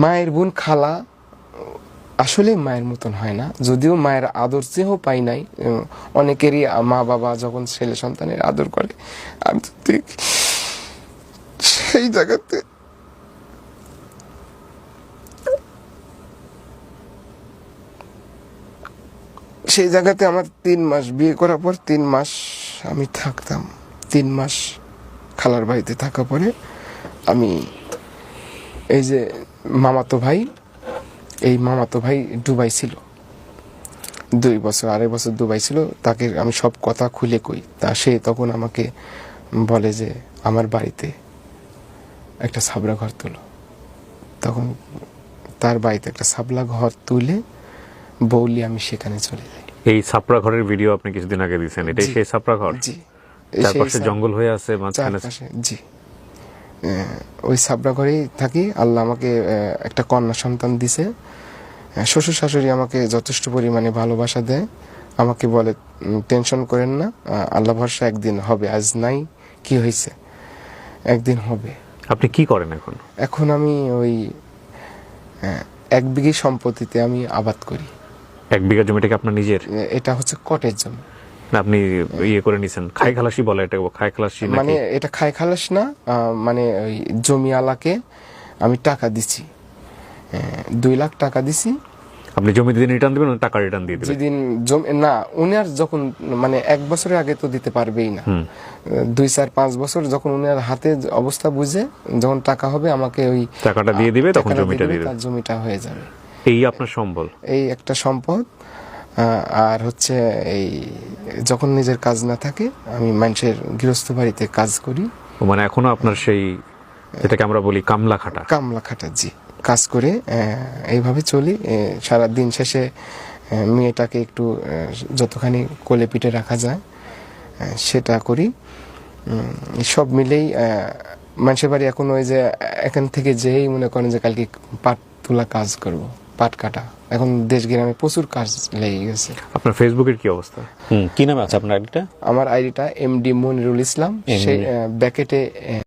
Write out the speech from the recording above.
মায়ের বোন খালা আসলে মায়ের মতন হয় না, যদিও মায়ের আদর চেয়েও পাই নাই। অনেকেরই মা বাবা যখন ছেলে সন্তানের আদর করে, আমি তো ঠিক সেই জায়গাতে আমার 3 মাস বিয়ে করার পর 3 মাস আমি থাকতাম। 3 মাস খালার বাড়িতে থাকার পরে আমি এই যে মামাতো ভাই দুবাই ছিল, 2 বছর 2.5 বছর দুবাই ছিল। তাকে আমি সব কথা খুলে কই, সে তখন আমাকে বলে যে আমার বাড়িতে একটা ছাবরা ঘর তুলো। তখন তার বাড়িতে একটা ছাবলা ঘর তুলে বৌলি আমি সেখানে চলে যাই। এই ছাপড়া ঘরের ভিডিও আপনি কিছুদিন আগে দিয়েছেন, এটাই সেই ছাপড়া ঘর? জি, চারপাশে জঙ্গল হয়ে আছে মাঝখানে? জি, ওই ছাবড়া ঘরেই থাকি। আল্লাহ আমাকে একটা কন্যা সন্তান দিছে। শ্বশুর শাশুড়ি আমাকে যথেষ্ট পরিমাণে ভালোবাসা দেয়। আমাকে বলে টেনশন করেন না, আল্লাহ ভরসা একদিন হবে, আজ নাই কি হয়েছে, একদিন হবে। আপনি কি করেন এখন? এখন আমি ওই 1 বিঘি সম্পত্তিতে আমি আবাদ করি। 1 বিঘা জমিটা কি আপনার নিজের? এটা হচ্ছে কটের জমি। আপনি ইয়ে করে নিছেন, খাই খালাসি বলে এটা, খাই খালাসি মানে এটা খাই খালাস না, মানে ওই জমিওয়ালাকে আমি টাকা দিছি, 2 লাখ টাকা দিছি। আপনি জমি দিন রিটার্ন দিবেন, টাকা রিটার্ন দিয়ে দিবেন? যেদিন জমি না, উনার যখন মানে 1 বছরের আগে তো দিতে পারবেই না, 2-4-5 বছর যখন উনার হাতে অবস্থা বুঝে যখন টাকা হবে আমাকে ওই টাকাটা দিয়ে দিবে, তখন জমিটা দিয়ে দিবে, তার জমিটা হয়ে যাবে। এই আপনার সম্বল, এই একটা সম্পদ। আর হচ্ছে এই যখন নিজের কাজ না থাকে আমি মানুষের গৃহস্থ বাড়িতে কাজ করি। মানে এখনো আপনার সেই, যেটাকে আমরা বলি কামলা খাটা, জি, কাজ করে এইভাবে চলি। সারা দিন শেষে মেয়েটাকে একটু যতখানি কোলে পিঠে রাখা যায় সেটা করি। সব মিলেই মানুষের বাড়ি এখন ওই যে এখান থেকে যেই মনে করেন যে কালকে পাট তোলা কাজ করব, পাট কাটা, এখন দেশ গ্রামে প্রচুর কাজ লেগে গেছে। আপনার ফেসবুকের কি অবস্থা? কি নাম আছে আপনার আইডিটা? আমার আইডিটা MD মনিরুল ইসলাম, সেই ব্যাকেটে